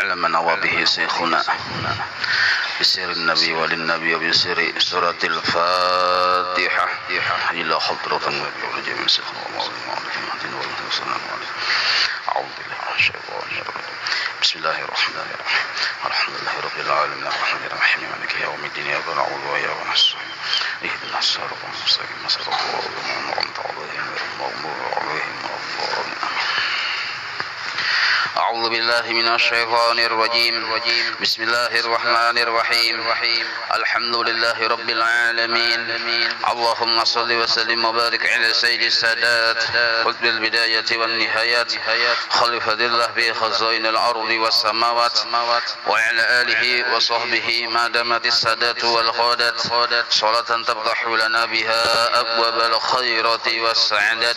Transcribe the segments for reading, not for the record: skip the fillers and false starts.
علمنا وبه شيخنا بسر النبي وللنبي وبسر سورة الفاتحة إلى حضرة النبي ولجميع شيخنا أعوذ بالله من الشيطان الرجيم بسم الله الرحمن الرحيم الحمد لله رب العالمين الرحمن الرحيم مالك يوم الدين إياك نعبد وإياك نستعين اهدنا الصراط المستقيم صراط الذين أنعمت عليهم غير المغضوب عليهم ولا الضالين أعوذ بالله من الشيطان الرجيم بسم الله الرحمن الرحيم الحمد لله رب العالمين اللهم صل وسلم وبارك على سيد السادات قطب البداية والنهايات خليفة الله في خزائن الأرض والسماوات وعلى آله وصحبه ما دامت السادات والغادات صلاة تفتح لنا بها أبواب الخيرات والسعادات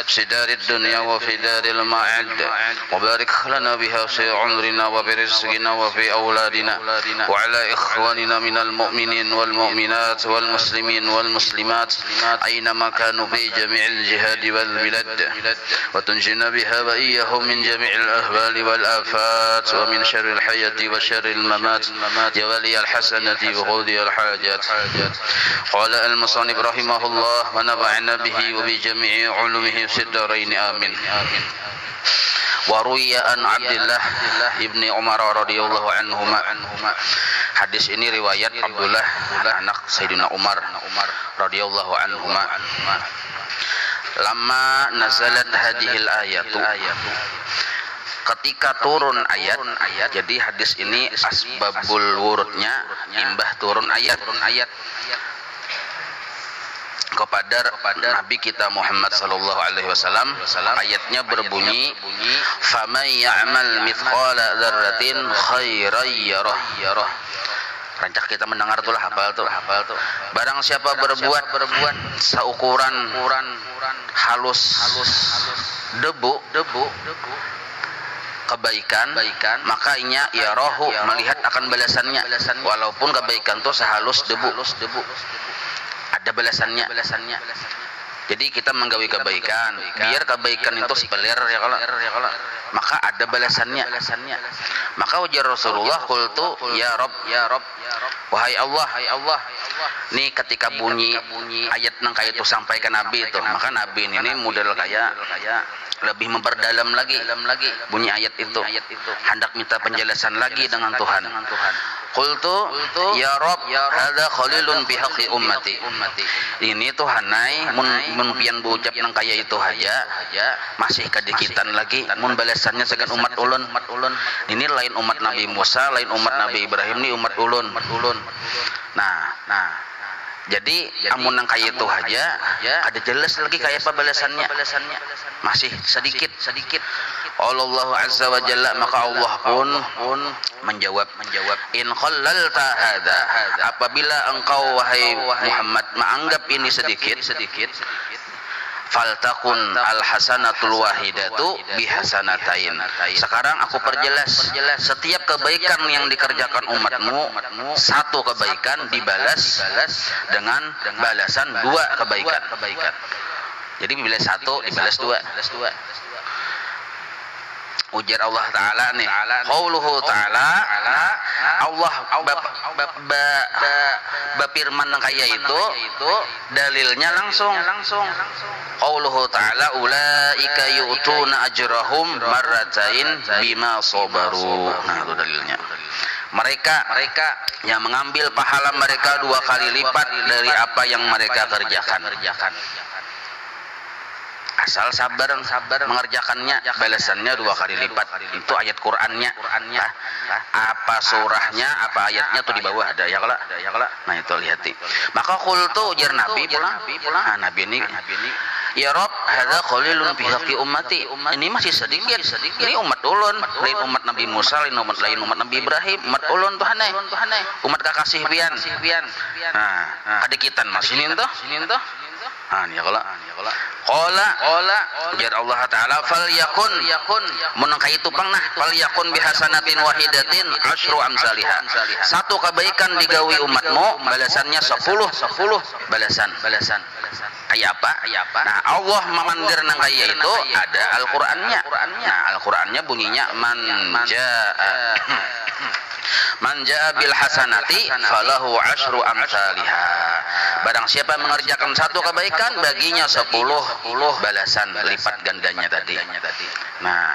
في دار الدنيا وفي دار المعاد وبارك لنا بها في عمرنا وفي رزقنا وفي أولادنا وعلى إخواننا من المؤمنين والمؤمنات والمسلمين والمسلمات أينما كانوا في جميع الجهاد والبلاد وتنجينا بها وإياهم من جميع الأهوال والآفات ومن شر الحياة وشر الممات يا ولي الحسنة وقضي الحاجات. قال المصنف رحمه الله ونفعنا به وبجميع علومه في الدارين آمين. Waruya an Abdullah ibni Umar radhiyallahu anhuma. Hadis ini riwayat Abdullah anak Sayyidina Umar radhiyallahu anhuma. Lama nazalat hadhil ayatu, ketika turun ayat, jadi hadis ini asbabul wurudnya imbah turun ayat kepada Nabi kita Muhammad sallallahu alaihi wasallam. Ayatnya berbunyi faman ya'mal mithqala dzarratin khairan yarah. Rancak kita mendengar itulah hafal tuh. Barang siapa berbuat seukuran halus debu kebaikan, maka inya ya rohu melihat akan balasannya, walaupun kebaikan itu sehalus debu. Ada balasannya. Jadi kita menggawi kebaikan, biar kebaikan itu sebelir ya kalau, maka ada balasannya. Maka ujar Rasulullah, qultu ya Rabb, wahai Allah. Nih ketika bunyi ayat nang kayak itu sampai ke Nabi itu, maka Nabi ini model kayak lebih memperdalam lagi bunyi ayat itu, hendak minta penjelasan lagi dengan Tuhan. Qultu ya Rabb, hadza khalilun bi haqqi ummati. Ini Tuhanai mun pian buucap nang kaya itu haja masih kadikitan lagi mun balasannya sagan umat ulun. Ini lain umat Nabi Musa, lain umat Nabi Ibrahim, ini umat ulun. Nah, jadi amun nang kaya itu haja ada jelas lagi kayak apa balasannya. Masih sedikit. Allah azza wa jalla, maka Allah pun menjawab in khallalta hadza, apabila engkau wahai Muhammad menganggap ini sedikit, faltakun alhasanatul wahidatu bihasanatain. Sekarang aku perjelas, setiap kebaikan yang dikerjakan umatmu, satu kebaikan dibalas dengan balasan dua kebaikan. Jadi bila satu dibalas dua. Ujar Allah Ta'ala nih, qauluhu Ta'ala, Allah bapirman kaya itu dalilnya langsung. Qauluhu Ta'ala ulaika yu'tuna ajrahum marratain bima sabaru. Nah itu dalilnya. Mereka yang mengambil pahala mereka dua kali lipat dari apa yang mereka kerjakan. Asal sabar mengerjakannya, balasannya dua kali lipat. Itu ayat Qur'annya. Apa surahnya, apa ayatnya tuh di bawah ada ya kala. Nah itu lihat. Maka qultu ujar Nabi pulang. Nah, Nabi ini ya Rabb, hadza qalilun fi haqqi ummati. Ini masih sedikit. Ini umat ulun, lain umat Nabi Musa, lain umat Nabi Ibrahim, umat ulun Tuhanai. Umat kakasih pian. Nah, kadikitan masih ini tuh. Ya kala. Qala ujar Allah Ta'ala fal yakun menangkai tupang nah fal yakun bihasanatin wahidatin asyru amsalihah. Satu kebaikan digawi umatmu balasannya 10 balasan. Kayak apa? Nah, Allah memandir nang kaya itu ada Al-Qur'annya. Nah, Al-Qur'annya bunyinya Man jaa bil hasanati falahu asyru amsalihha. Barang siapa mengerjakan satu kebaikan, baginya 10 balasan lipat gandanya tadi. Nah,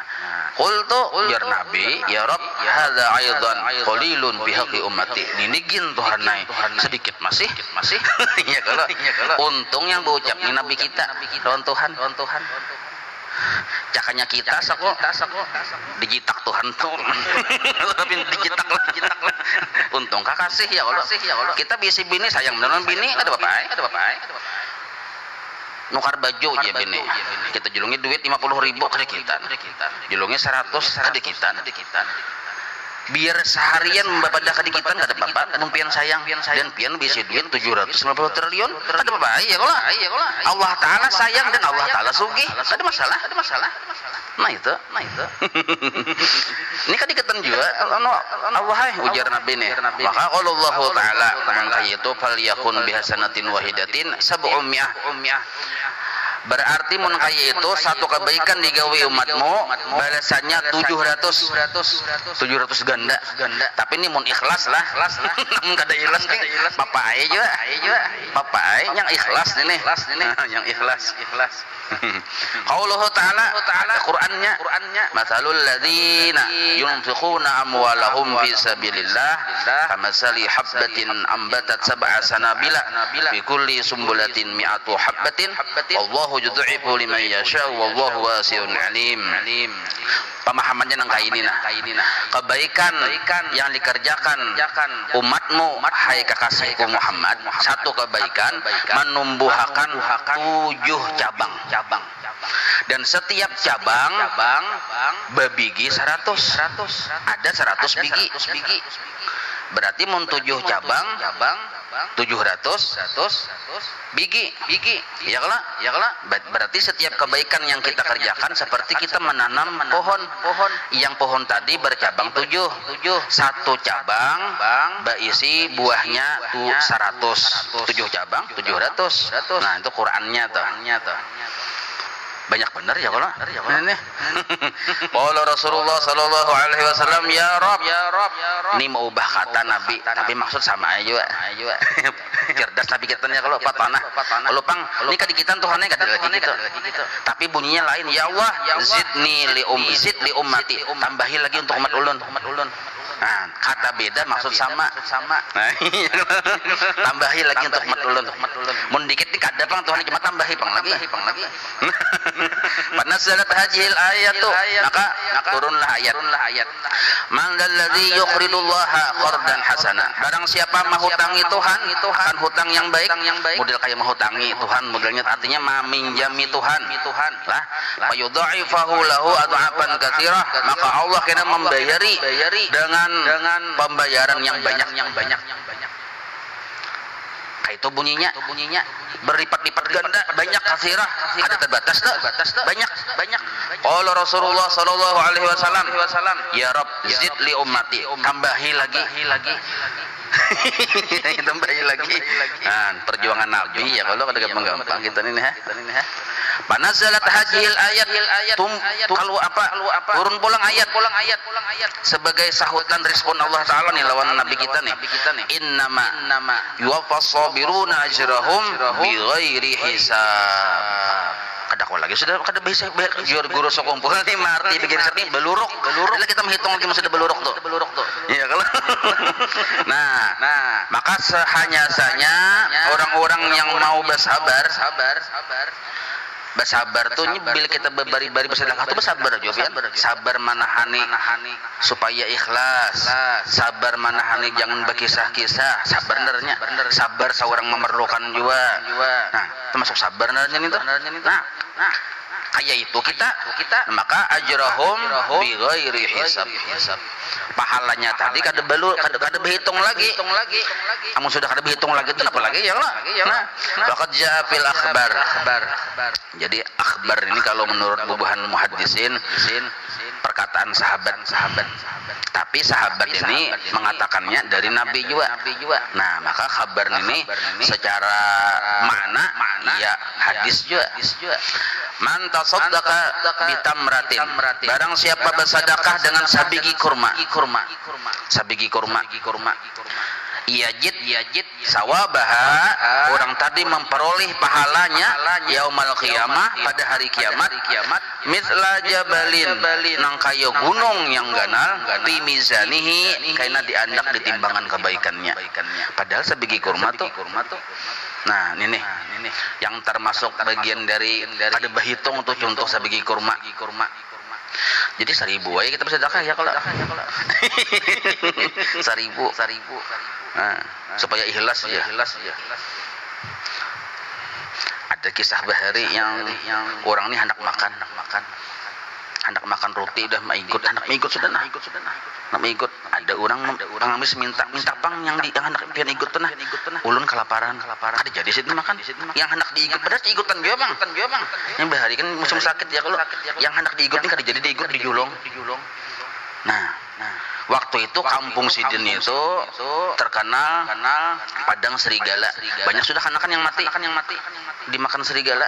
qultu ya Nabi, ya Rabb, hadza aidan qalilun fi haqqi ummati. Ini gin Tuhanai, sedikit masih. Ya kalau untung yang berucap ini Nabi kita, lawan Tuhan. Cakanya kita sako digitak Tuhan tuh. Tapi digitak lah. Untung kasih ya Allah. Kita bisi bini sayang beneran bini ada bapak. Nukar baju aja bini. Kita julungi duit 50.000 ke kita. Julungi 100 ke kita. Biar seharian membapadah kedikitan kada bapak numpian sayang dan pian bisa duit 750 triliun kada bapak ya kalau Allah Ta'ala sayang dan Allah Ta'ala sugih ada masalah nah itu ini kan dikatan juga Allah ujar Nabi nih maka kalau Allah Ta'ala maka itu falyakun bihasanatin wahidatin sab'umiyah berarti mun kaya itu satu kebaikan digawe umatmu balasannya 700 ganda. Tapi ini mun ikhlas lah. Namun kada ikhlas nih. Papa ae juga. Papa ae yang ikhlas nih. Yang ikhlas. Qauluhu ta'ala Qur'annya masalul ladzina yunfiquna amwalahum fi sabilillah kamathali habbatin ambatat sab'a sanabila fi kulli sumbulatin mi'atu habbatin wallahu yudhifu liman yasha'u wallahu wasi'un alim. Pemahamannya nang kaini nah kebaikan yang dikerjakan umatmu hai kekasihku Muhammad satu kebaikan menumbuhkan 7 cabang dan setiap cabang babigi 100 ada 100 bigi berarti mun 7 cabang 700 bigi ya kalau berarti setiap kebaikan yang kita kerjakan seperti kita menanam pohon tadi bercabang 7 satu cabang berisi buahnya 100 7 cabang 700 nah itu Qurannya tuh banyak benar ya kalau ini qala Rasulullah sallallahu alaihi wasallam ya Rabb ini mau ubah kata Nabi tapi maksud sama aja cerdas Nabi katanya kalau patanah kalau pang ini kadikitan Tuhannya kada lagi gitu tapi bunyinya lain ya Allah zidni li ummati tambahi lagi untuk umat ulun nah kata beda maksud sama nah, tambahi lagi untuk umat ulun mun dikit dik ada pang Tuhan cuma tambahi pang lagi panazalat hadhil ayatu maka turunlah ayat man dalladzi yuqridullaha qardan hasana barang siapa menghutangi Tuhan kan hutang yang baik model kayak menghutangi Tuhan modelnya artinya meminjami Tuhan lah fayudha'ifahu lahu adha'afan katsirah maka Allah kena membayari dengan pembayaran yang banyak itu bunyinya berlipat-lipat ganda banyak katsirah ada terbatas banyak qala Rasulullah sallallahu alaihi wasallam ya Rabb zid li ummati tambahi lagi tambahi lagi nah perjuangan Nabi ya kalau kada gampang kita ini ha panazalat hadhil ayat kalau apa turun pulang ayat sebagai sahutan respon Allah Ta'ala nih lawan Nabi kita nih innama yuwaffas sabiruna ajrahum bighairi hisab kada kau lagi sudah kada bisa guru sokumpul nih marti bikin sepi beluruk kita menghitung lagi masih ada beluruk tuh iya kalau nah maka sehanya orang-orang yang mau bersabar tuh bila kita bari-bari bersedekah tuh bersabar aja kan sabar manahani supaya ikhlas sabar manahani jangan berkisah-kisah sabar benernya sabar seorang memerlukan juga nah termasuk sabar benernya itu nah kayak itu kita maka ajrahum bighairi hisab pahalanya tadi kada berhitung lagi kamu sudah kada berhitung lagi itu apa lagi ya Allah nah faqad jaa fil akhbar jadi akhbar ini kalau menurut bubuhan muhaddisin perkataan sahabat. Tapi sahabat ini mengatakannya dari Nabi juga. Nah, maka kabar ini secara makna ya hadis juga. Man tasaddaqa bitamratin, barang siapa bersedekah dengan sabigi kurma. Sabigi kurma. Yajid sawabaha, orang tadi memperoleh pahalanya yaumal qiyamah, pada hari kiamat, mithla jabalin, nang kayo gunung yang ganal, fi mizanihi, kaina diandak di timbangan kebaikannya. Padahal sabigi kurma tuh. Nah, ini yang termasuk bagian dari ada bahitung tuh contoh sabigi kurma. Jadi 1000 aja kita bisa sedekah ya kalau. 1000. Nah, supaya ikhlas ya. Ada kisah bahari yang orang ini hendak makan roti, udah mau ikut sudah nah. Nak ikut, ada orang pengamis minta pang yang hendak pian ikut tenah. Ulun kelaparan. Ada jadi situ makan. Yang hendak diikut padahal ikutan dia bang. Yang bahari kan musim sakit ya kalau. Yang hendak diikut ini kada jadi diikut di julong. Nah, waktu itu kampung Sidin itu terkenal padang serigala. Banyak sudah anakan yang mati dimakan serigala.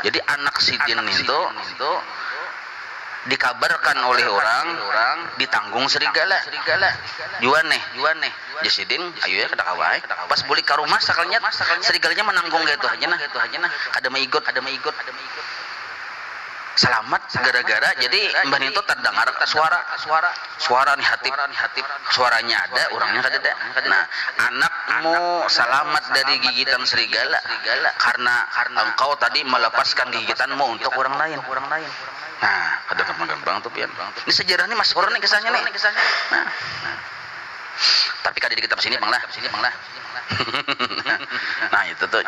Jadi anak Sidin itu dikabarkan oleh orang ditanggung serigala. Juan nih. Di Sidin ayo ya kada kawai. Pas balik ke rumah sakalnya serigalanya menanggung gitu aja nah. Kada mau ikut. Selamat gara-gara jadi mbah itu terdengar suara nih hatib, suaranya ada, orangnya kada ada. Nah, anakmu selamat dari gigitan serigala karena engkau tadi melepaskan gigitanmu untuk orang lain. Nah, ada gampang tuh pian. Ini sejarah ini masyhur nih kisahnya nih. Nah. Tapi kada di kitab sini bang lah. Nah, itu tuh.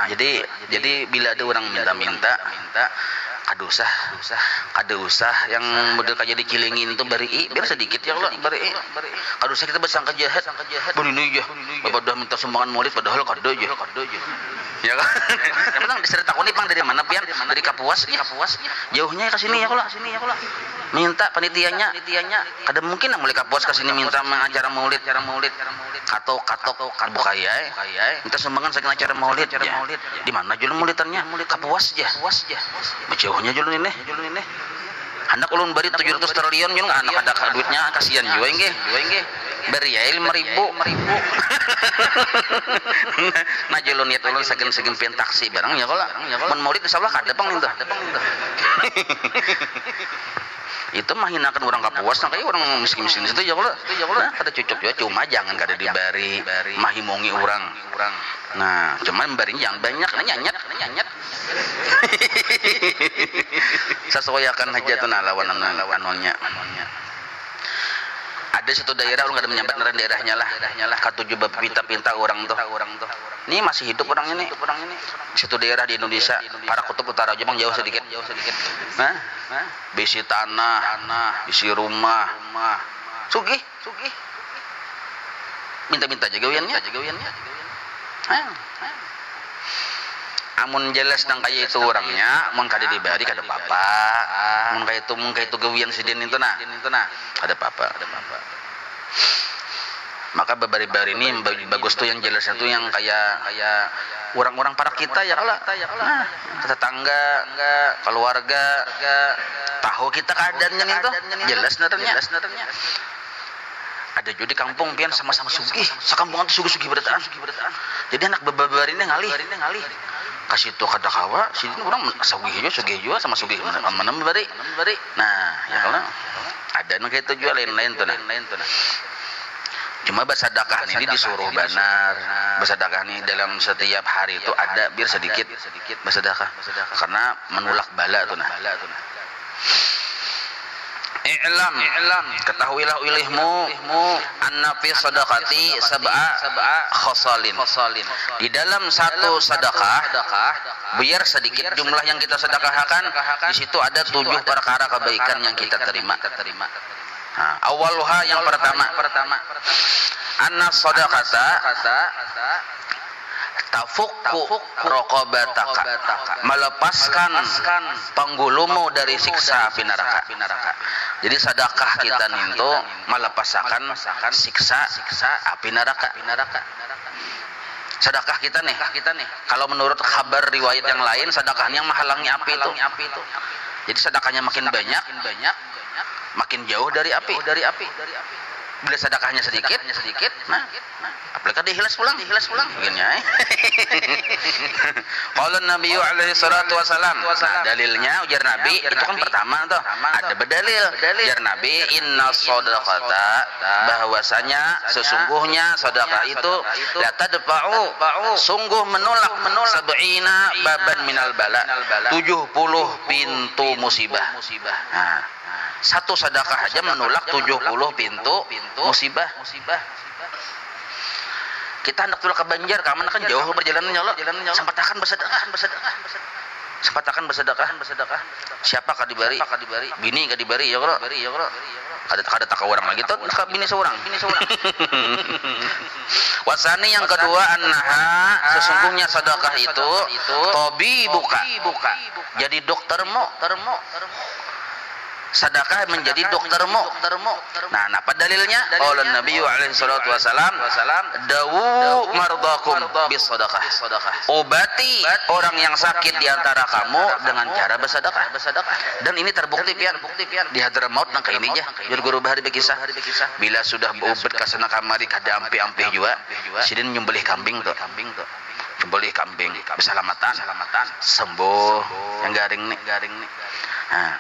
Jadi bila ada orang minta kada usah yang model kayak dikilingin tuh bari biar sedikit ya Allah bari. Kada usah kita bersangka jahat. Begini aja. Bapak udah minta sumbangan maulid padahal kada aja. Ya kan? Yang penting diceritakan nih bang dari mana pian? Dari Kapuas. Jauhnya ke sini ya kalau. Minta panitianya. Kada mungkin mulai Kapuas ke sini minta acara maulid. Katok bukaya. Minta sumbangan saking acara maulid. Di mana julun maulidannya? Kapuas aja. Jauhnya julun ini. Hendak ulun bari 700 triliun julun anak ada duitnya kasihan juga nggih. Beri ya 5.000. Nah julun itu ulun saking pian taksi barang ya kalau. Mun maulid insyaallah kada bang itu. Itu mahinakan orang Kapuas, nah kayak orang miskin-miskin itu ya kalau. Nah, kada cocok juga, cuma jangan kada dibari mahimongi orang. Nah, cuman barinya yang banyak, nyanyat. Sesuaikan hajatun lawannya. Ada satu daerah orang kada menyambat neran daerahnya lah. Katujuh pinta orang tuh. Ini masih hidup orang ini. Satu daerah di Indonesia, para kutub utara Jepang jauh sedikit. Nah, bisi tanah, bisi rumah. Sugih. Minta-minta aja gawiannya. Amun jelas nang kaya itu orangnya, mun kada dibari kada apa-apa. Mun kaya itu gawian sidin itu nah. Kada apa-apa. Maka babari-bari ini bagus tuh yang jelasnya tuh yang kayak orang-orang para kita ya kalau. Nah, tetangga, keluarga, tahu kita keadaannya itu jelas naranya. Ada juga di kampung pian sama-sama sugih, sakampungan tuh sugih berataan. Jadi anak babari ini ngalih. Kasih tuh kada kawa, sini orang sugih juga sama sugih mana babari. Nah, ya kalau ada nang itu juga lain-lain tuh nah. Cuma bersedekah ini disuruh benar. Bersedekah ini dalam setiap hari itu ada biar sedikit bersedekah. Karena menolak bala tuh nah. I'lam ketahuilah ilmu anna fi sadaqati sab'a khosalin. Di dalam satu sedekah biar sedikit jumlah yang kita sedekahkan, di situ ada 7 perkara kebaikan yang kita terima. Nah, awaluha yang pertama anna sadaqata tafukku raqabataka, melepaskan penggulumu dari siksa api neraka. Jadi sedekah kita itu melepaskan siksa api neraka. Sedekah kita nih, kalau menurut kabar riwayat yang lain, sedekahnya menghalangi api itu. Jadi sedekahnya makin banyak, makin jauh dari api. Bila sedekahnya sedikit, nah, apalagi dihilas pulang, begini. Kalau Nabi alaihi salatu wasalam, nah, dalilnya ujar Nabi itu kan pertama tuh, ada berdalil. Ujar Nabi, inna shadaqata, bahwasanya sesungguhnya sedekah itu la tadfa'u, sungguh menolak sab'ina baban minal bala, 70 pintu musibah. Nah, satu sedekah aja menolak 70 pintu musibah. Kita hendak tulah ke Banjar, kamana kan jauh perjalanannya lo. Sempatakan bersedekah. Siapa kadibari? Bini kadibari ya bro. Kada tak orang lagi tuh bini seorang. Wasani yang kedua, annaha, sesungguhnya sedekah itu tobi buka. Jadi doktermu. Sedekah menjadi doktermu. Nah, apa dalilnya? Qala Nabi alaihi salatu wasalam, dawu mardakum bis sedekah. Obati orang yang sakit di antara kamu dengan cara bersedekah. Dan ini terbukti pian di Hadramaut nang ini aja. Jur guru bahari bekisah. Bila sudah berobat ka sana kamari kada ampi-ampi juga, sidin nyembelih kambing tuh. Nyembelih kambing keselamatan sembuh yang garing nih. Nah,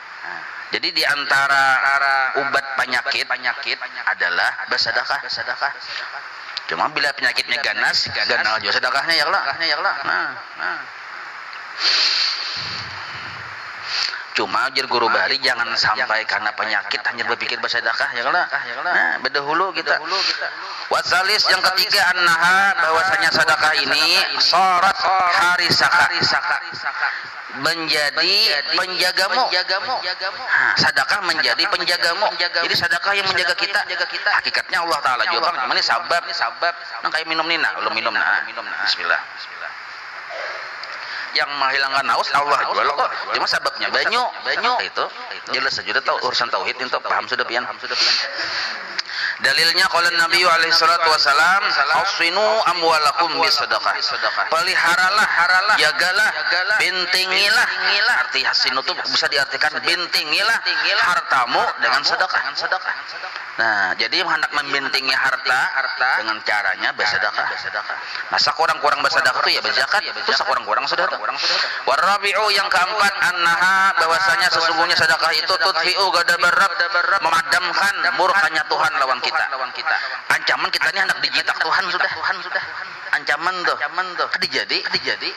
jadi di antara obat penyakit adalah bersedekah. Cuma bila penyakitnya ganas juga sedekahnya ya Allah. Nah. Cuma ujir guru bahari jangan sampai karena penyakit hanya berpikir bersedekah ya Allah. Nah, berdahulu kita. Wasalis yang ketiga, annaha, bahwasanya sedekah ini syarat harisaka, menjadi penjagamu. Sedekah menjadi penjagamu. Jadi sedekah yang menjaga kita. Hakikatnya Allah Taala juga bang, ini sabab. Nang kayak minum nina, belum minum nah. Bismillah. Yang menghilangkan haus Allah jual kok. Cuma sababnya banyu itu jelas saja tahu urusan tauhid itu paham sudah pian. Dalilnya qala Nabi alaihi salatu wasalam, "Asinu amwalakum bisadaqah." Peliharalah, jagalah, bentengilah. Arti hasinu itu bisa diartikan bentengilah hartamu dengan sedekah. Nah, jadi hendak membentengi harta dengan caranya bersedekah. Masa kurang-kurang bersedekah itu ya berzakat, itu sekurang-kurang sudah. Warabi'u yang keempat, annaha, bahwasanya sesungguhnya sedekah itu tudfi'u ghadabar rabb, memadamkan murkanya Tuhan lawan kita. Ancaman kita ini hendak dijitak Tuhan sudah. Ancaman tuh. Jadi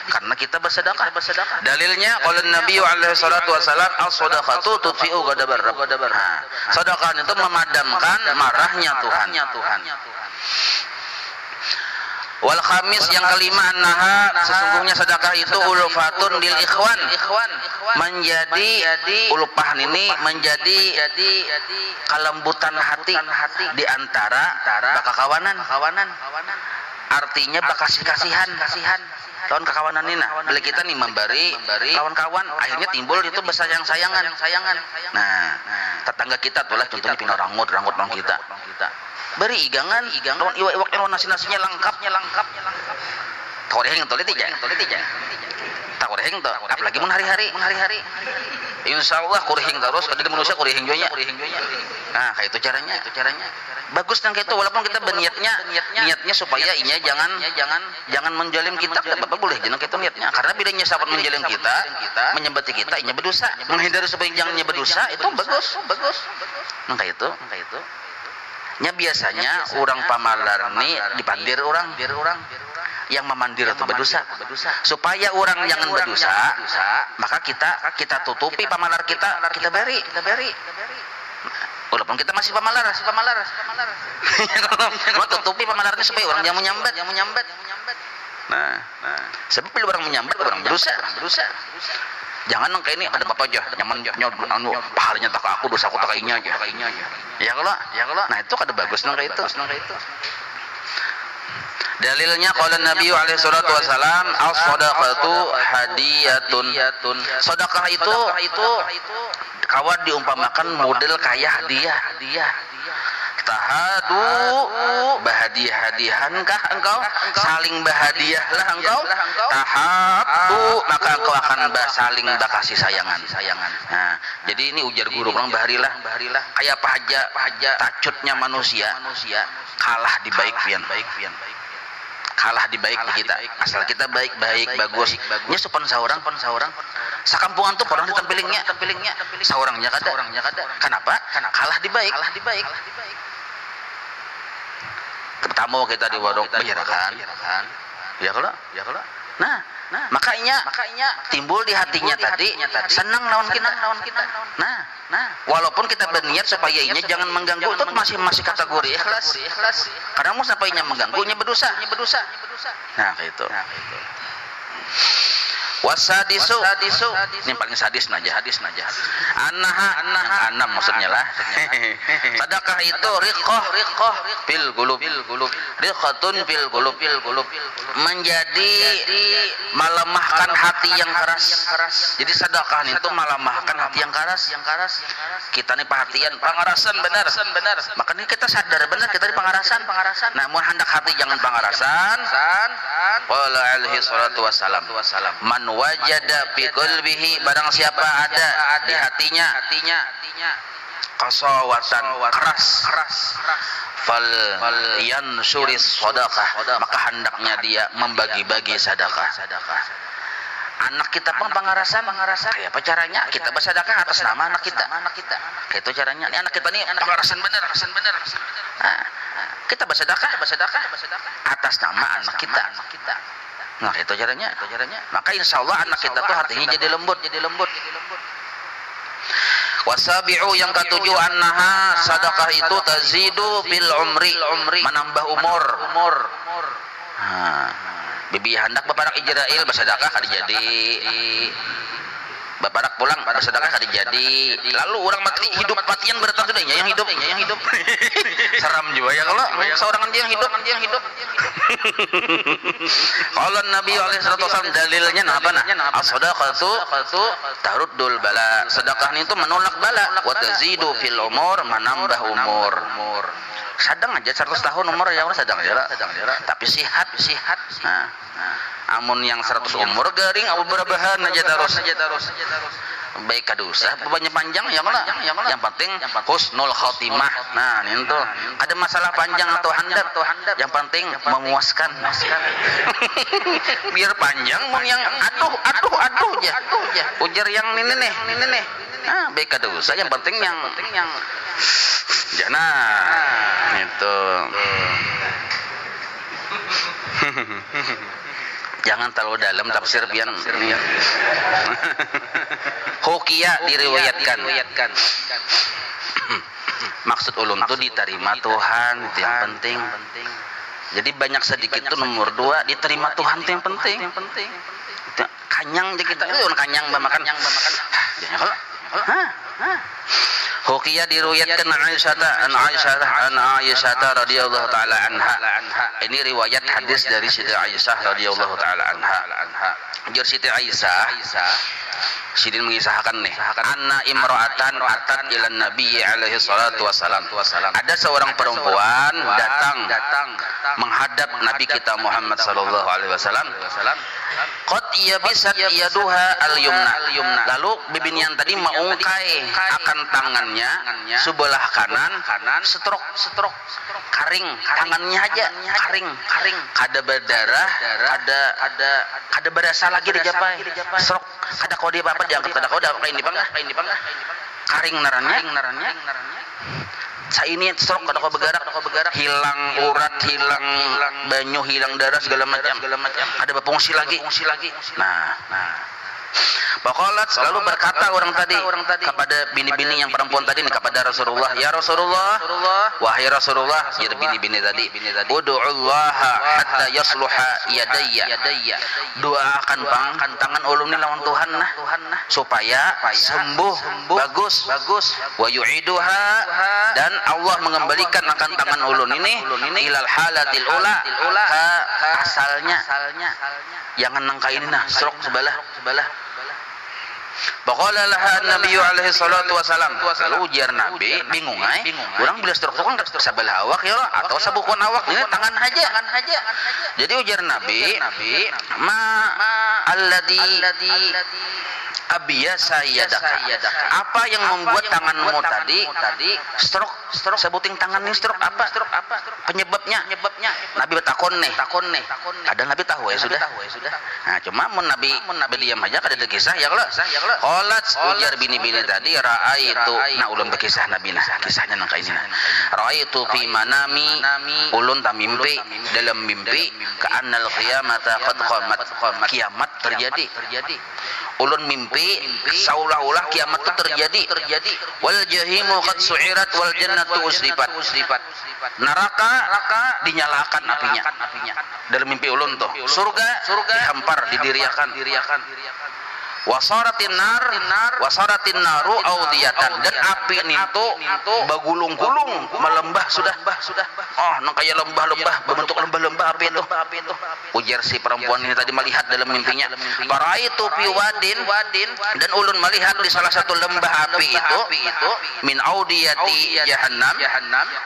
karena kita bersedekah. Dalilnya qala Nabi alaihi salatu wasalam, as-shadaqatu tudfi'u ghadabar rabb. Sedekah itu memadamkan marahnya Tuhan. Wal khamis yang kelima, annaha, sesungguhnya sedekah itu ulufatun lil ikhwan, menjadi ulupahan ini menjadi kelembutan hati di antara bakakawanan. Artinya bakasih-kasihan tahun kekawanan ini. Bila kita nih memberi kawan-kawan, akhirnya timbul itu bersayang-sayangan. Nah, tetangga kita tulah contohnya pina ranggut nong kita. Beri igangan, lawan iwak yang nasi-nasinya lengkap. Tawareheng toleh tija. Tawareheng tuh, apalagi mun hari-hari. Insyaallah kurehing terus, kada manusia kurehing juga. Nah, kayak itu caranya. Bagus nang itu, walaupun kita niatnya supaya inya jangan menjalim kita, Bapak boleh jangan kita niatnya. Karena bila inya sahabat menjalim kita, menyembati kita, inya berdosa. Menghindari supaya jangan inya berdosa, itu bagus. Nah, kayak itu. Nya biasanya orang pamalar ini dipandir orang yang memandir itu berdosa. Supaya orang jangan berdosa, maka kita tutupi pamalar kita beri. Walaupun kita masih pamalar. Mau tutupi pamalarnya supaya orang yang menyambat. Nah, sebab bila orang menyambat orang berdosa. Jangan nang kayak ini ada bapak aja, nyaman pahalanya tak aku, dosa aku tak kainya aja. Ya kalau, nah itu kada bagus nang kayak itu. Dalilnya qala Nabi alaihi salatu wasalam as-shadaqatu hadiyatun. Sedekah itu kawan diumpamakan model kayak hadiah. Tahadu berhadiah-hadiahankah engkau? Saling berhadiahlah engkau. Tahabu maka engkau akan saling berkasih sayangan. Nah, jadi ini ujar guru orang baharilah. Kayak pahaja tacutnya manusia kalah di baik pian. Kalah di baik kita. Asal kita baik bagus. Nya sopan saurang. Sakampungan tuh orang ditampilingnya. Saurangnya kada. Kenapa? Kalah di baik. Tamu kita di warung bejarakan. Ya kalau. Nah, makanya timbul di hatinya tadi senang lawan kita. Nah, walaupun kita berniat supaya ini jangan mengganggu, itu masih kategori ikhlas. Karena mau sampainya mengganggunya berdosa. Nah, itu. Wasadisu ini paling sadis naja. Anam maksudnya lah. Sedekah itu riqah fil qulub. Riqatun fil qulub. Menjadi melemahkan hati yang keras. Jadi sedekah itu melemahkan hati yang keras. Kita nih perhatian pangarasan benar. Makanya kita sadar benar kita di pangarasan. Namun hendak hati jangan pangarasan. Qala alaihi salatu wassalam. Man wajada fi qalbihi, barang siapa ada di hatinya qasawatan keras fal yansuris sadaqah, maka hendaknya dia membagi-bagi sedekah. Anak kita pun pangarasan. Kayak apa caranya? Kita bersedekah atas nama anak kita. Kayak itu caranya. Ini anak kita nih pangarasan bener. Nah, kita bersedekah atas nama anak kita. Nah, itu caranya. Maka insya Allah anak kita tuh hatinya jadi lembut. Wasabi'u yang ketujuh annaha sedekah itu tazidu bil umri, menambah umur. Bibi hendak baparak Israel bersedekah kada jadi. Baparak pulang bersedekah kada jadi. Lalu orang mati hidup matian berdatang sudah yang hidup. Seram juga ya kalau seorang dia yang hidup. Kalau Nabi alaihi wasallam dalilnya apa nah? As-shadaqatu taruddul bala. Sedekah itu menolak bala. Wa tazidu fil umur, menambah umur. Sadang aja 100 tahun umur ya Allah sadang aja. Tapi sihat. Nah, amun yang 100 umur garing abu berabahan aja terus. Baik kadosa banyak panjang ya Allah. Yang penting husnul khotimah. Nah, itu ada masalah panjang atau handap. Yang penting memuaskan. Biar panjang mun yang aduh aja. Ujar yang ini nih. Nah, baik kadosa yang penting yang jana itu. Jangan terlalu dalam tafsir pian. Hukia diriwayatkan. Maksud ulum itu diterima Tuhan, itu yang penting. Jadi banyak sedikit itu nomor 2 diterima Tuhan itu yang penting. Kanyang aja kita. Kanyang makan. Hukia diriwayatkan Aisyah radhiyallahu taala anha. Ini riwayat hadis dari Siti Aisyah radhiyallahu taala anha. Jur Siti Aisyah Sidin mengisahkan nih, anna imra'atan atat ila Nabi alaihi salatu wasalam. Ada seorang perempuan datang menghadap Nabi kita Muhammad sallallahu alaihi wasallam. Qad yabisat yaduha al-yumna. Lalu bibinian tadi mengungkai akan tangannya sebelah kanan stroke kering, tangannya aja kering. Kada berdarah, kada berasa lagi di japai. Stroke kada kau dia apa diangkat kada kau dah kain dipangah. Karing narannya. Saya ini stroke kada kau bergerak, hilang urat, hilang banyu, hilang darah segala macam. Ada berfungsi lagi. Nah, Faqalat, selalu berkata orang tadi kepada bini-bini yang perempuan tadi kepada Rasulullah, ya Rasulullah, wahai Rasulullah, jadi bini-bini tadi, ud'ullaha hatta yasluha yadayya, doakan tangan ulun ni lawan Tuhan nah supaya sembuh bagus, wa yu'iduha, dan Allah mengembalikan akan tangan ulun ini ilal halatil ula, ke asalnya, jangan nangka ini nah stroke sebelah. Baqala laha Nabi alaihi salatu wasalam, lalu ujar Nabi bingung orang bila stroke kan sebelah awak ya atau sabukun awak, ini tangan aja. Jadi ujar Nabi, ma alladhi abiyasa yadaka, apa yang membuat tanganmu tadi stroke, sebuting tangan ini stroke apa penyebabnya? Nabi bertakon nih, kadang Nabi tahu ya sudah. Nah cuma Nabi diam aja kada ada kisah ya kalau qalat, ujar bini-bini tadi, raaitu, nah ulun berkisah Nabi nah kisahnya nang kaini, raaitu fi manami, ulun ta mimpi, dalam mimpi ka annal qiyamata qad qamat, kiamat terjadi. Ulun mimpi seolah-olah kiamat itu terjadi. Wal jahimu qad su'irat wal jannatu usrifat. Neraka dinyalakan apinya. Dalam mimpi ulun tuh. Surga dihampar, didiriakan. Wasaratin naru audiyatan, dan api itu bagulung-gulung melembah sudah. Oh, nang kaya lembah-lembah, berbentuk lembah-lembah api itu. Ujar si perempuan ini tadi melihat dalam mimpinya. Paraitu fi wadin, dan ulun melihat di salah satu lembah api itu min audiyati jahannam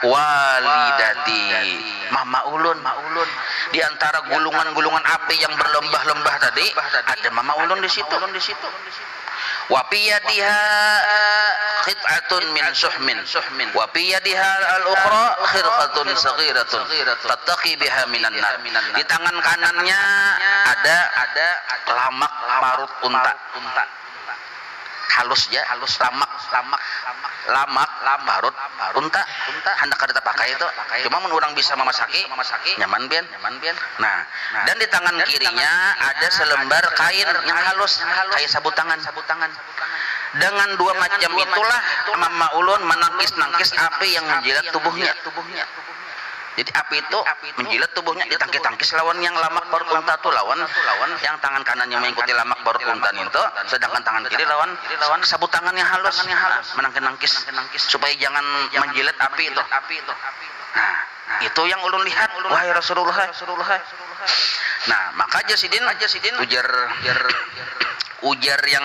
walidati, mama ulun. Di antara gulungan-gulungan api yang berlembah-lembah tadi ada mama ulun di situ. Wa piyadiha qit'atun min suhmin, wa piyadiha al-ukhra khirqatun saghiratun tattaqi biha minan nar. Di tangan kanannya ada lamak parut unta. Halus lamak parut unta hendak kada pakai itu, cuma mun urang bisa memasaki nyaman bian. Nah, dan di tangan kirinya ada selembar kain yang halus kayak sabut tangan. Dengan dua macam itulah mama ulun menangkis api yang menjilat tubuhnya. Jadi api itu menjilat tubuhnya, ditangkis lawan yang lamak parut unta tuh, lawan yang tangan kanannya mengikuti lamak parut unta itu, sedangkan tangan kiri lawan sabut tangan yang halus menangkis supaya jangan menjilat api itu. Nah, itu yang ulun lihat wahai Rasulullah. Nah, maka Jasidin ujar yang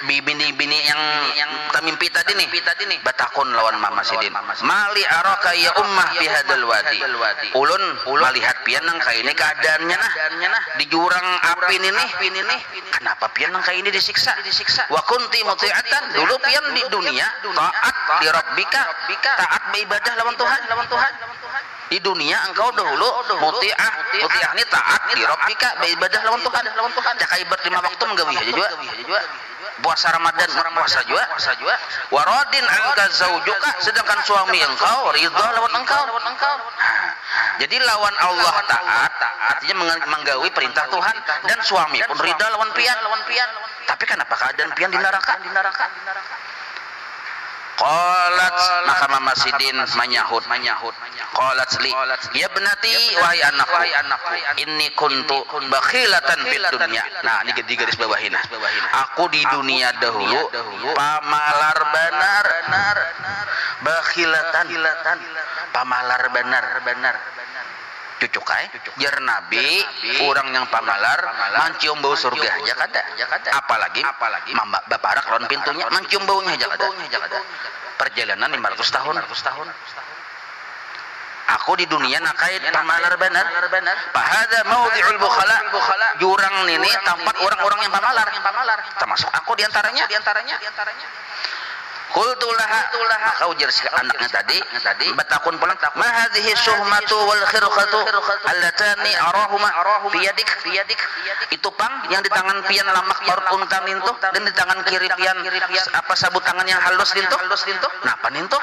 bini-bini yang tamimpi tadi nih batakon lawan Mama Sidin, mali araka ya ummah fi hadzal wadi, ulun melihat pian nang kaini keadaannya nah di jurang api ini kenapa pian nang kaini disiksa. Wa kunti muti'atan, dulu pian di dunia taat di rabbika, taat beribadah lawan Tuhan. Di dunia engkau dahulu muti'ah ini taat di rabbika, beribadah lawan Tuhan. Cak ibadah 5 waktu menggawi aja juga. Puasa Ramadan puasa juga. Waradin anka zaujuka, sedangkan suami engkau ridha lawan engkau. Jadi lawan Allah taat, artinya menggawi perintah Tuhan, dan suami pun ridha lawan pian. Tapi kenapa keadaan pian di neraka? Qalat, maka Mama Sidin menyahut. Qalat li, ya benati, wahai anakku, inni kuntu bakhilatan fid dunya. Nah, ini di garis bawahin. Aku di dunia dahulu pamalar benar, bakhilatan, pamalar benar. Cucuk jar Nabi, orang yang pamalar mencium bau surga aja kada. Apalagi mama baparak lawan pintunya mencium baunya aja kada. Perjalanan 500 tahun. Aku di dunia nakait pamalar benar. Fahada maudhi'ul bukhala. Jurang ini tempat orang-orang yang pamalar. Termasuk aku di antaranya. Qultu laha, maka ujar si anaknya tadi batakun pulang, ma hadhihi syuhmatu wal khirqatu allatani arahuma biyadik. Itu pang yang di tangan pian lamak parut untan itu, dan di tangan kiri pian apa sabut tangan yang halus itu. Napa ninto?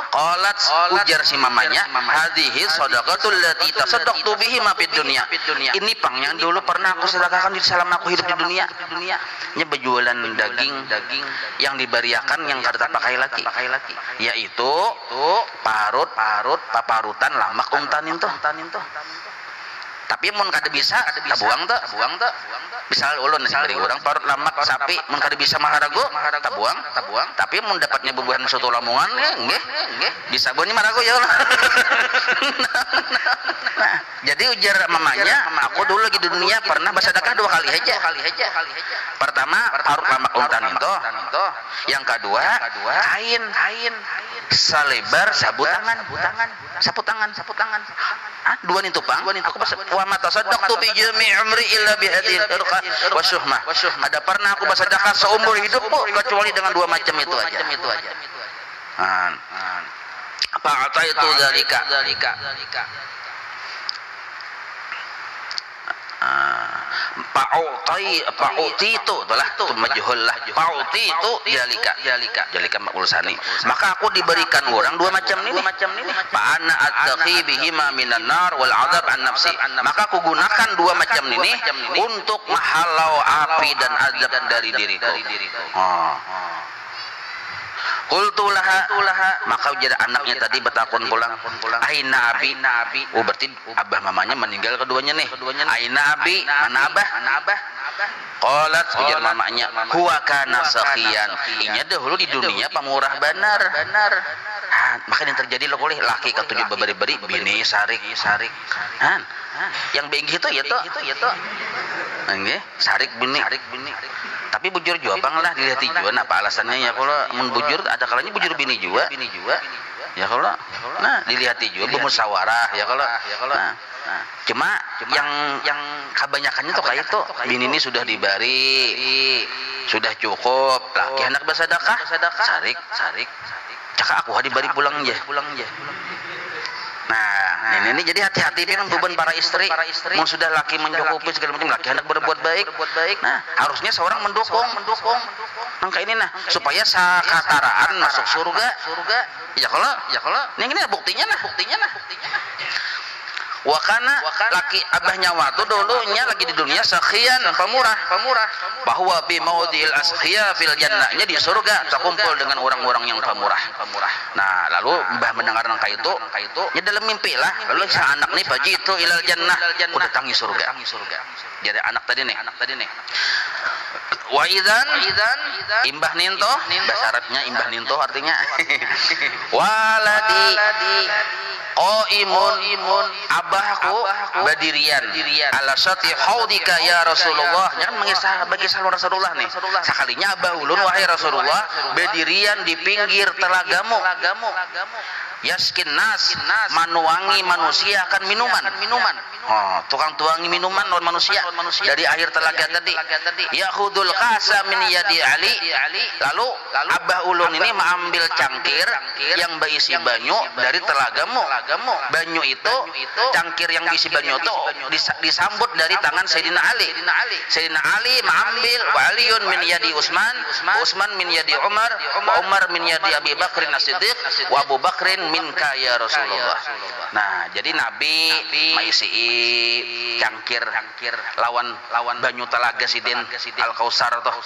Qalat, ujar si mamanya, hadhihi shadaqatul lati tasaddaqtu bihi ma fid dunya. Ini pang yang dulu pernah aku sedekahkan di selama aku hidup di dunia. Nya berjualan daging yang dibariakan yang kada pakai lagi, yaitu paparutan lamak untan itu. Tapi mun kada bisa tabuang tuh. Misal ulun nasi beri orang parut lamak sapi mun kada bisa maharago tabuang. Tapi mun dapatnya bubuhan soto lamongan nggih. Bisa bunyi maharago ya. Nah, jadi ujar mamanya, aku dulu di dunia pernah bersedekah 2 kali aja. Pertama parut lamak untan itu. Yang kedua kain salebar sapu tangan. Dua nih tupang. Aku pas wa matasaddaqtu bi jami' umri illa bi hadhihi al-irqa wa syuhmah. Ada pernah aku bersedekah seumur hidupku kecuali dengan 2 macam itu aja. Apa ataitu dzalika. Pa'uti itu adalah majhul lah. Pa'uti itu jalika maqul sani. Maka aku diberikan orang 2 macam ini. Fa'ana attaqi bihima minan nar wal 'adzab an nafsi. Maka aku gunakan 2 macam ini untuk menghalau api dan azab dari diriku. Qultu laha, maka ujar anaknya tadi bertakun pulang, aina abi. Oh berarti abah mamanya meninggal keduanya nih. Aina abi, mana abah? Qalat, ujar mamanya, huwa kana sakhiyan. Inya dahulu di dunia pamurah benar. Maka yang terjadi lo boleh laki ketujuh beri bini sarik. Yang bengih itu ya toh. Nggih, sarik bini. Tapi bujur juga bang lah dilihat juga. Apa alasannya ya kalau mun bujur ada kalanya bujur bini juga. Ya kalau nah dilihat juga bermusyawarah ya kalau. Nah, cuma yang kebanyakannya tuh kayak itu bini ini sudah dibari, sudah cukup, laki anak bersedekah, sarik. Cakap aku dibari pulang aja. Nah, ini jadi hati-hati dengan beban para istri. Mau sudah laki mencukupi segala macam, laki hendak berbuat baik. Nah, harusnya seorang mendukung. Maka ini supaya sakataraan masuk surga. Ya kalau. Yang ini buktinya nah. Wakana laki abahnya waktu dulunya lagi di dunia sakhian pemurah bahwa bi maudil askhia fil jannahnya di surga terkumpul dengan orang-orang yang pemurah. Nah lalu mbah mendengar nangka itu ya dalam mimpi lah lalu sa anak nih pagi itu ilal jannah udah tangi surga. Jadi anak tadi nih wa idzan imbah ninto bahasa Arabnya imbah ninto artinya waladi imun abahku badirian ala sati haudika ya Rasulullah. Jangan mengisah bagi Rasulullah nih. Sekalinya abah ulun wahai Rasulullah badirian di pinggir telagamu. Yaskin nas manuangi manusia akan minuman. Tukang tuangi minuman non manusia dari air telaga tadi. Yakhudul kasa min yadi Ali. Lalu abah ulun ini mengambil cangkir yang berisi banyu dari telagamu. Banyu itu cangkir yang berisi banyu itu disambut dari tangan Sayyidina Ali. Sayyidina Ali mengambil waliyun min yadi Utsman min yadi Umar min yadi Abi Bakrin As-Siddiq wa Abu Bakrin minka ya Rasulullah. Nah, jadi Nabi maisi cangkir lawan banyu telaga sidin Al-Kausar toh.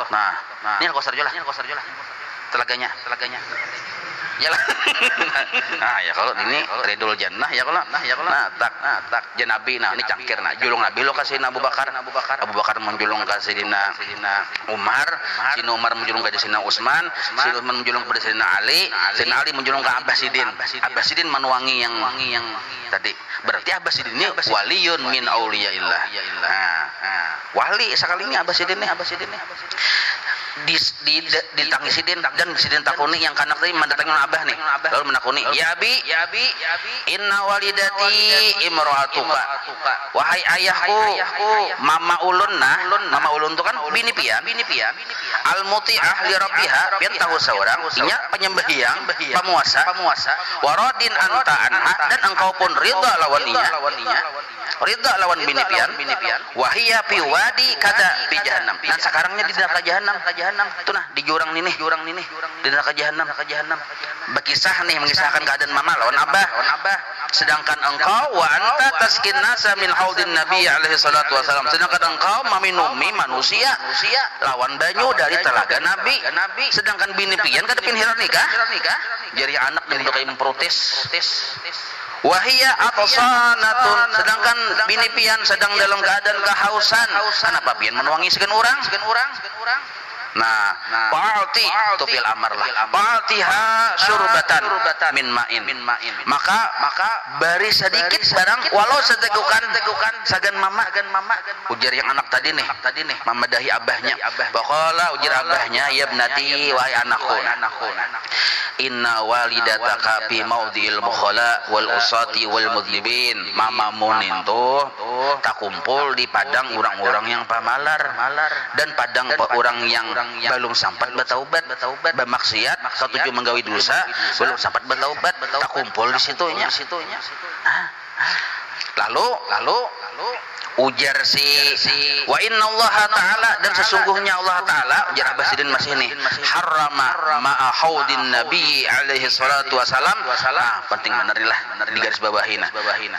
Nah, ini Al-Kausar juga lah. Telaganya. Yalah. Nah, ya kalau ini Ridul Jannah ya kalau. Nah, tak Nabi ini cangkir julung Nabi lo kasih Abu Bakar menjulung kasih Sayyidina Umar, Sayyidina Umar menjulung ke Sayyidina Utsman, Sayyidina Utsman menjulung kepada Sayyidina Ali, Sayyidina Ali menjulung ke Abbasidin manuangi yang tadi. Berarti Abbasidin ini waliyun min auliyaillah. Wali sekalinya Abbasidin nih. ditangi sidin dan sidin takuni yang kanak tadi mendatangi abah nih lalu menakuni ya abi inna walidati imro'atuka wahai ayahku mama ulun itu kan bini pian al muti'ah li rabbiha pian tahu seorang inya penyembahiyang pemuasa waradin anta anha dan engkau pun ridha lawan inya ridha lawan bini pian wahia fi wadi kada fi jahannam dan sekarangnya di neraka jahannam itu nah di jurang nih di neraka jahannam berkisah nih mengisahkan keadaan mama lawan abah sedangkan engkau wa anta taskin nasa min haudin nabi alaihi salatu wasalam sedangkan engkau meminumi manusia lawan banyu dari telaga nabi sedangkan bini pian kada pinhiran nikah jadi anak yang udah memprotes wahia atasanatun sedangkan bini pian sedang dalam keadaan kehausan kenapa pian menuangi segan orang nah fa'ati tufil amar lah fa'atiha syurbatan min ma'in maka bari sedikit barang walau setegukan sagan mama ujar yang anak tadi nih memadahi abahnya baqala ujar abahnya ya ibnati wahai anakku inna walidataka fi maudhi'il bukhala wal usati wal mudlibin mamamu nintu tak kumpul di padang orang-orang yang pamalar dan padang orang yang belum sempat bertaubat bermaksiat ketujuh menggawi dosa belum sempat bertaubat tak kumpul di situnya lalu ujar si wa innallaha ta'ala dan sesungguhnya Allah ta'ala ujar Abah Sidin masih ini harrama ma'a haudin nabi alaihi salatu wasalam penting benerilah di garis bawahina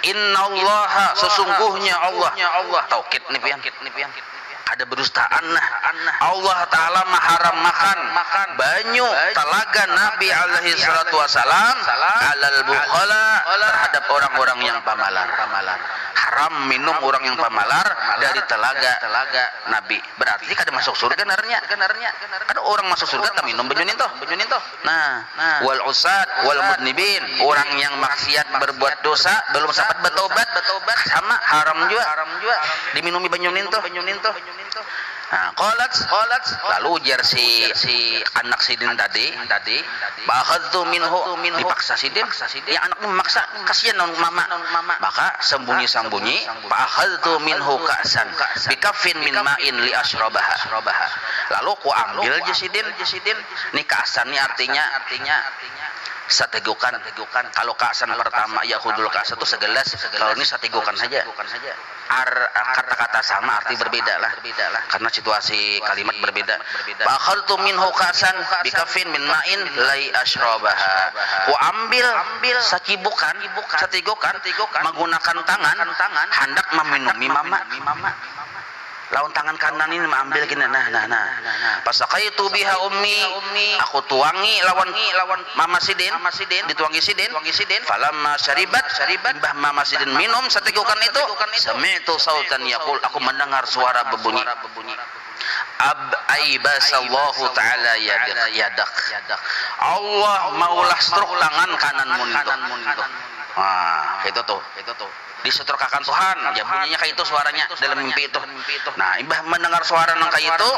innallaha sesungguhnya Allah taukid nih pian ada berustaan Allah ta'ala maharam makan banyu telaga Nabi alaihi salatu wasalam alal bukhala terhadap orang-orang yang pamalar haram minum orang yang pamalar dari telaga Nabi berarti kada masuk surga narnya ada orang masuk surga tak minum banyu ninto nah wal usad wal mudnibin orang yang maksiat berbuat dosa belum sempat bertobat sama haram juga diminumi banyu ninto nah qalat lalu ujar si anak sidin tadi bakhadtu minhu dipaksa sidin yang anaknya memaksa kasihan non mama maka sembunyi bakhadtu minhu ka'san bikafin min ma'in li ashrabaha lalu ku ambil jasidin ini ka'san ini artinya setegukan kalau ka'san pertama ya khudul ka'san itu segelas kalau ini setegukan saja kata-kata sama arti berbeda lah karena situasi kalimat berbeda bakhaltu minhu ka'san bikafin min ma'in lai ashrabaha ku ambil sacibukan setegukan menggunakan tangan hendak meminumi mama lawan tangan kanan ini mengambil gini nah pasakaitu biha ummi aku tuangi lawan mama sidin dituangi sidin falamma syaribat mbah mama sidin minum setegukan itu sami'tu sautan yaqul aku mendengar suara berbunyi aibasallahu ta'ala yadak Allah maulah struk tangan kananmu itu itu tuh disetrikakan Tuhan ya bunyinya kayak itu suaranya dalam mimpi itu nah Mbah mendengar suara nang kayak itu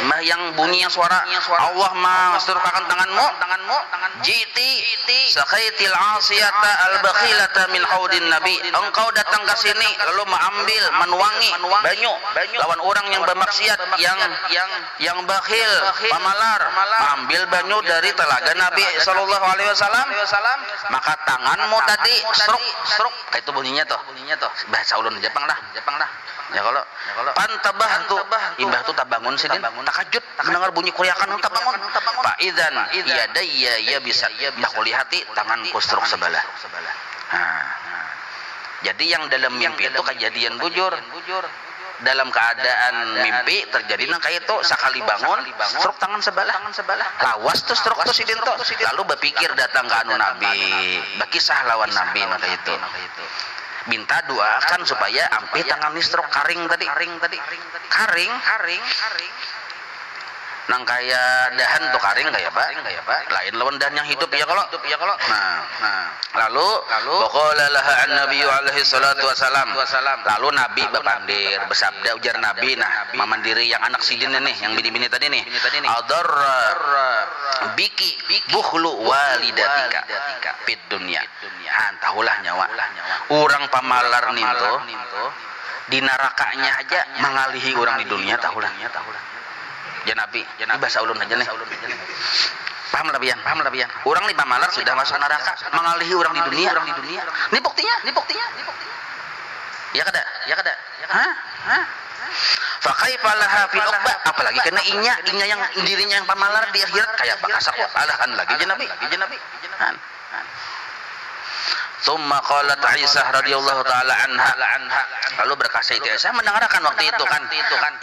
Mbah yang bunyi yang suara Allah mesetrikakan tanganmu jiti sakaitil asiyata al-bakhilata min haudin nabi engkau datang ke sini lalu mengambil menuangi banyu lawan orang yang bermaksiat yang bakhil pamalar mengambil banyu dari telaga Nabi sallallahu alaihi wasallam maka tanganmu tadi struk kayak itu bunyinya toh bahasa ulun Jepang dah ya kalau pantabah tuh imbah tuh tak bangun sini takajud mendengar bunyi kuriakan tak bangun pak idzan yadayya ya bisa tak kulihati tanganku struk sebelah jadi yang dalam mimpi itu kejadian bujur dalam keadaan mimpi terjadi nang kayak itu sekali bangun struk tangan sebelah lawas tuh struk tuh sidin tuh lalu berpikir datang ke anu Nabi berkisah lawan Nabi nang kayak itu minta doakan supaya ampi tangan struk karing tadi nang kaya dahan tuh karing kaya Pak. Lain lawan dahan yang hidup ya kalau. Nah, lalu waqala laha an-nabiy alaihi salatu wasalam. Lalu Nabi bepandir, bersabda ujar Nabi, nah mamandiri yang anak sidin nih, yang bini-bini tadi nih. Adar biki bukhlu walidatika fid dunya. Tahulah nyawa. Urang pamalar ninto di nerakanya aja mengalihi orang di dunia tahulah. Ya Nabi, bahasa ulun aja nih. Paham labian. Orang di pamalar sudah masuk neraka, mengalihi orang di dunia. Ini buktinya. Ya kada. Hah? Fakaifa laha fil uqbah, apalagi kena inya yang dirinya yang pamalar di akhirat kayak pakasa kok alahan lagi je Nabi. Tsumma qalat Aisyah radhiyallahu taala anha. Lalu berkata Siti Aisyah mendengarkan waktu itu kan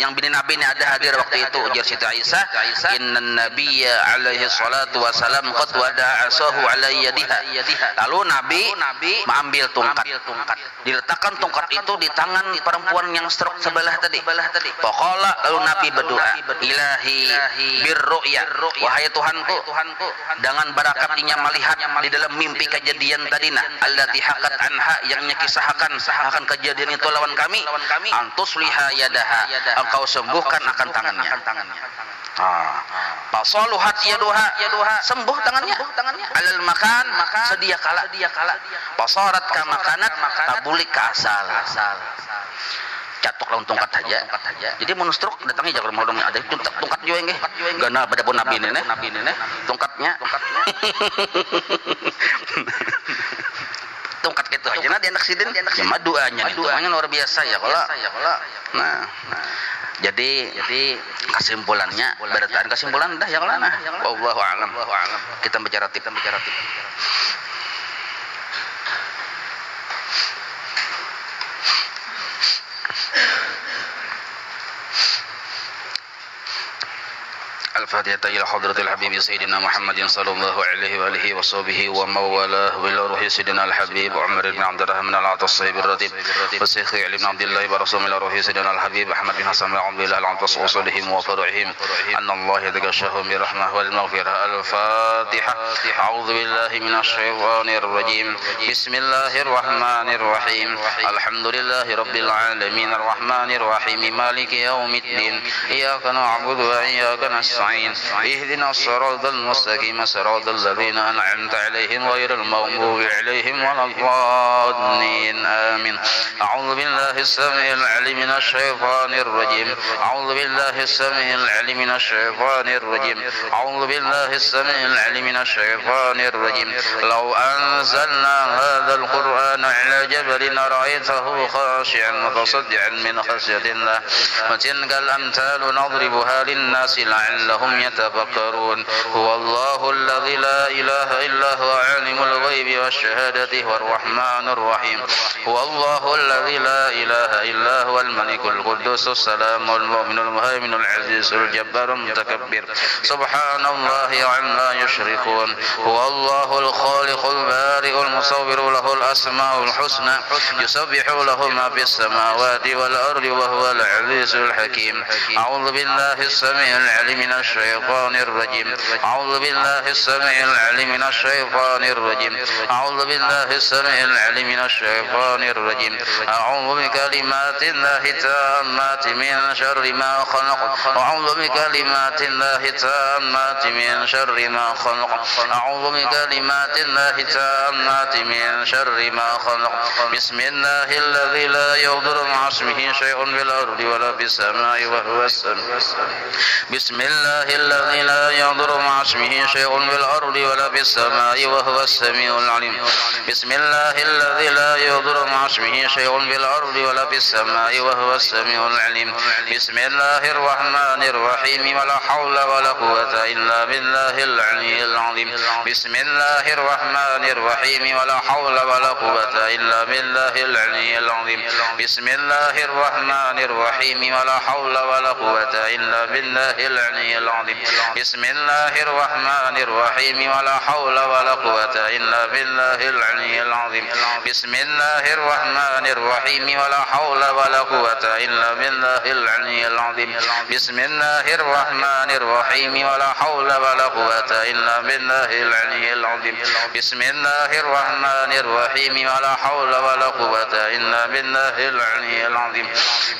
yang bini Nabi ini ada hadir waktu itu, ujar Siti Aisyah, innan nabiyya alaihi salatu wasalam qad wada'a asahu ala yadiha. Lalu Nabi mengambil tongkat. Diletakkan tongkat itu di tangan perempuan yang stroke sebelah tadi. Faqala, lalu Nabi berdoa, ilahi birru'ya, wahai Tuhanku, dengan barakatinya melihat di dalam mimpi kejadian tadi allati hakat anha, yang nyekisahkan akan kejadian itu lawan kami, antusliha yadaha, engkau sembuhkan akan tangannya. Fasaluhat yaduha, sembuh tangannya. Alal makan, sedia kala. Fasarat ka makanat, tabulik ka asal. Catok lawan tongkat saja. Jadi monstruk datangi jaga mau ada tongkat juga nggih. Gana pada pun Nabi ini tongkatnya. Tongkat gitu aja nah di anak sidin cuma doanya nih doanya luar biasa ya kalau. Nah, jadi kesimpulannya berdasarkan kesimpulan dah ya kalau nah wallahu a'lam. Kita bicara tip. الفاتحة إلى حضرة الحبيب سيدنا محمد صلى الله عليه وآله وصحبه وموالاه وإلى روح سيدنا الحبيب عمر بن عبد الرحمن العطا الصهيب الرتيب والشيخ علي بن عبد الله برسول إلى روح سيدنا الحبيب أحمد بن حسن بن عبد الله العطاس وصلهم وفرعهم أن الله يتغشاهم بالرحمة والمغفرة. الفاتحة. أعوذ بالله من الشيطان الرجيم. بسم الله الرحمن الرحيم. الحمد لله رب العالمين الرحمن الرحيم مالك يوم الدين إياك نعبد وإياك نستعين اهدنا الصراط المستقيم صراط الذين أنعمت عليهم غير المغضوب عليهم ولا الضالين آمين. أعوذ بالله السميع العليم من الشيطان الرجيم. أعوذ بالله السميع العليم من الشيطان الرجيم. أعوذ بالله السميع العليم من الشيطان الرجيم. لو أنزلنا هذا القرآن على جبل رأيته خاشعا متصدعا من خشية الله وتلك الأمثال نضربها للناس لعلهم يتفكرون. هو الله الذي لا إله إلا هو عالم الغيب والشهادة هو الرحمن الرحيم. هو الله الذي لا إله إلا هو الملك القدوس السلام المؤمن المهيمن العزيز الجبار المتكبر سبحان الله عما يشركون. هو الله الخالق البارئ المصور له الأسماء الحسنى يسبح له ما في السماوات والأرض وهو العزيز الحكيم. أعوذ بالله السميع العليم من الشيطان الرجيم. أعوذ بالله السميع العليم من الشيطان الرجيم. أعوذ بالله السميع العليم من الشيطان الرجيم. أعوذ بكلمات الله التامات من شر ما خلق. أعوذ بكلمات الله التامات من شر ما خلق. أعوذ بكلمات الله التامات من شر ما خلق. بسم الله الذي لا يضر مع اسمه شيء في الأرض ولا في السماء وهو السميع. بسم الله الذي لا يضر مع اسمه شيء في الأرض ولا في السماء وهو السميع العليم. بسم الله الذي لا يضر مع اسمه شيء في الأرض ولا في السماء وهو السميع العليم. بسم الله الرحمن الرحيم ولا حول ولا قوة إلا بالله العلي العظيم. بسم الله الرحمن الرحيم ولا حول ولا قوة إلا بالله العلي العظيم. بسم الله الرحمن الرحيم ولا حول ولا قوة إلا بالله العلي العظيم بسم الله الرحمن الرحيم ولا حول ولا قوة إلا بالله العلي العظيم بسم الله الرحمن الرحيم ولا حول ولا قوة إلا بالله العلي العظيم بسم الله الرحمن الرحيم ولا حول ولا قوة إلا بالله العلي العظيم بسم الله الرحمن الرحيم ولا حول ولا قوة إلا بالله العلي العظيم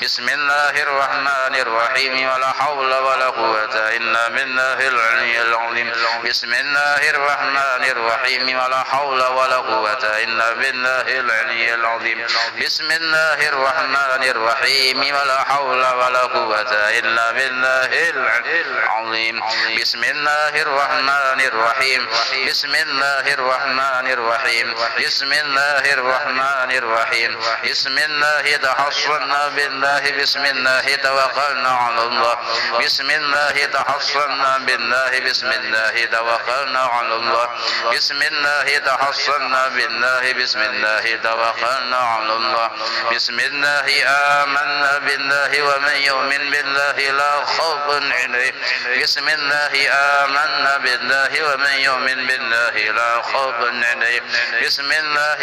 بسم الله الرحمن الرحيم ولا حول ولا قوة إلا بالله العلي العظيم بسم الله الرحمن الرحيم ولا حول ولا قوة إلا بالله العلي العظيم بسم الله الرحمن الرحيم ولا حول ولا قوة إلا بالله العظيم بسم الله الرحمن الرحيم بسم الله الرحمن الرحيم بسم الله الرحمن الرحيم بسم الله تحصنا بالله بسم الله توكلنا على الله بسم الله تحصنا بالله بسم الله توكلنا على الله بسم الله تحصنا بالله بسم الله توكلنا على الله بسم الله آمنا بالله ومن يؤمن بالله لا خوف عليه بسم الله آمنا بالله ومن يؤمن بالله لا خوف عليه بسم الله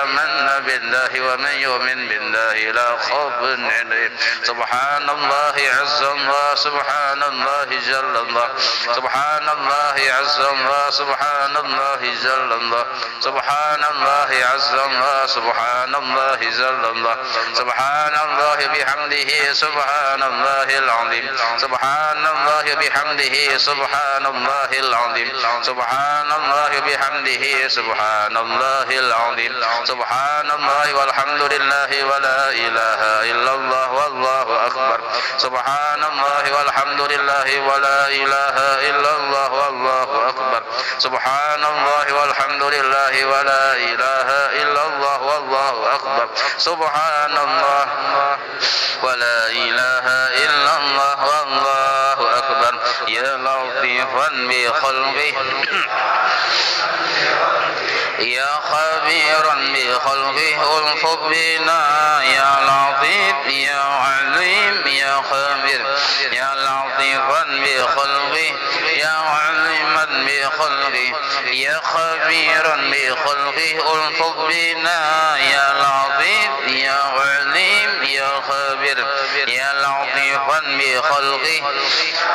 آمنا بالله ومن يؤمن بالله لا خوف عليه سبحان الله عز الله سبحان الله جل الله سبحان الله عز الله سبحان الله جل الله سبحان الله عز الله سبحان الله جل الله سبحان الله بحمده سبحان الله العظيم سبحان الله بحمده سبحان الله العظيم سبحان الله بحمده سبحان الله العظيم سبحان الله والحمد لله ولا إله إلا الله والله أكبر سبحان الله والحمد لله ولا إله إلا الله والله أكبر سبحان الله والحمد لله ولا إله إلا الله والله أكبر سبحان الله ولا إله إلا الله والله أكبر يا لطيفا بخلقه يا خبيرا بخلقه الطف بنا يا لطيف يا عليم يا خبير يا لطيفا بخلقه يا عليما بخلقه يا خبيرا بخلقه الطف بنا يا لطيف يا عليم يا خبير يا لطيفا بخلقه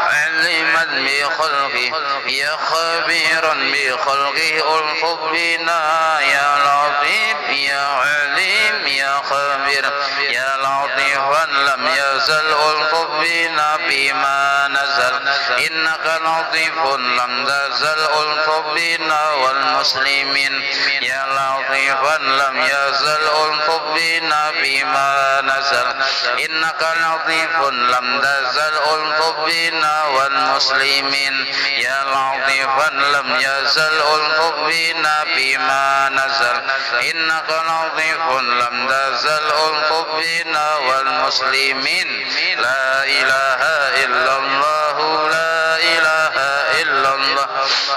عليما بخلقه يا خبيرا بخلقه الطف بنا يا لطيف يا عليم يا خبير يا لطيفا لم يزل الطف بنا بما نزل إنك لطيف لم تزل الطف بنا والمسلمين يا لطيفا لم يزل الطف بنا بما نزل إنك لطيف لم تزل الطف بنا والمسلمين يا لطيفا لم يزل الطف بنا بما نزل إنك لطيف لم تزل الطف بنا والمسلمين لا إله إلا الله لا إله إلا الله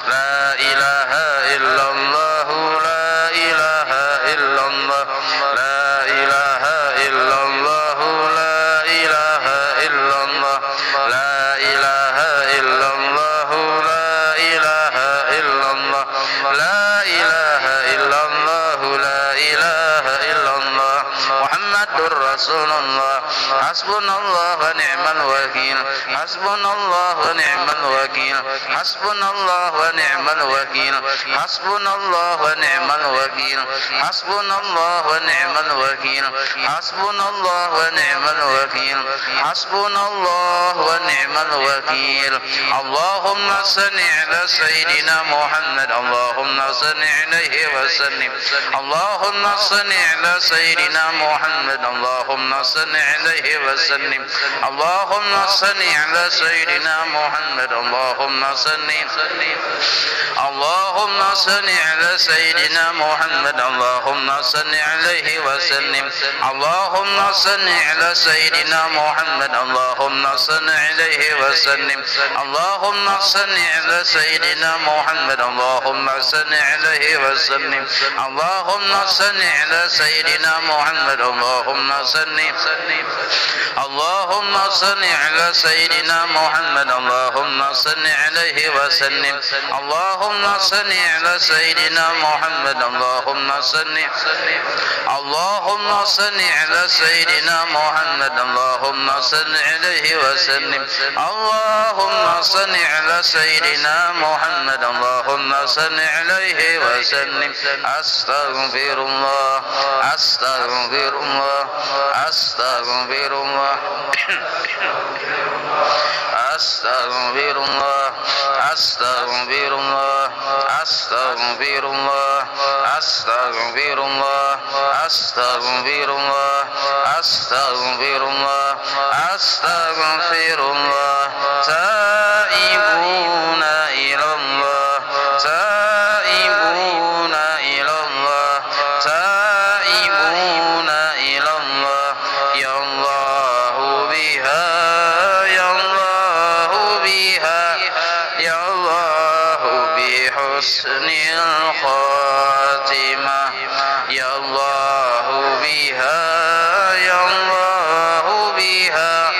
لا إله إلا الله لا إله إلا الله لا إله إلا الله لا إله إلا الله لا إله إلا الله لا إله إلا الله لا إله إلا الله لا إله إلا الله محمد رسول الله حسبنا الله ونعم الوكيل حسبنا الله ونعم الوكيل حسبنا الله ونعم الوكيل حسبنا الله ونعم الوكيل حسبنا الله ونعم الوكيل حسبنا الله ونعم الوكيل حسبنا الله ونعم الوكيل اللهم صل على سيدنا محمد اللهم صل عليه وسلم اللهم صل على سيدنا محمد اللهم صل عليه وسلم اللهم صل على سيدنا محمد اللهم صل اللهم صل على سيدنا محمد اللهم صل عليه وسلم اللهم صل على سيدنا محمد اللهم صل عليه وسلم اللهم صل على سيدنا محمد اللهم صل عليه وسلم اللهم صل على سيدنا محمد اللهم صل اللهم صل صل على سيدنا محمد اللهم صل عليه وسلم اللهم صل على سيدنا محمد اللهم صل على سيدنا محمد اللهم صل عليه وسلم اللهم صل على سيدنا محمد اللهم صل عليه وسلم أستغفر الله أستغفر الله أستغفر الله أستغفر الله أستغفر الله أستغفر الله أستغفر الله أستغفر الله أستغفر الله أستغفر الله تائبون إلى الله تائبون إلى الله تائبون إلى الله يا الله بها يا الله بها يا الله بحسن الخاتمة يا الله بها يا الله بها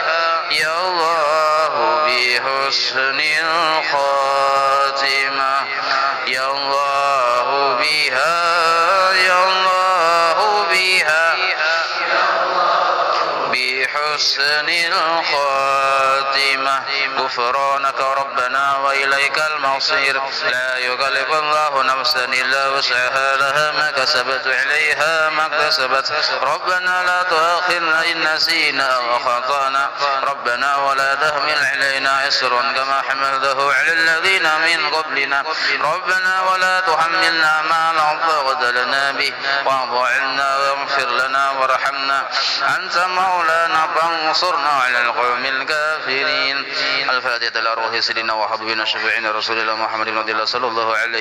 يا الله بحسن الخاتمة يا الله بها يا الله بها بحسن الخاتمة غفرانك ربنا وإليك المصير لا يكلف الله نفسا إلا وسعها لها ما كسبت عليها ما اكتسبت ربنا لا تؤاخذنا إن نسينا أو أخطأنا ربنا ولا تحمل علينا إصرا كما حملته على الذين من قبلنا ربنا ولا تحملنا ما لا طاقة لنا به واعف عنا واغفر لنا وارحمنا أنت مولانا فانصرنا على القوم الكافرين. الفاتحة لأرواح سيدنا وحبيبنا شفيعنا رسول الله محمد بن عبد الله صلى الله عليه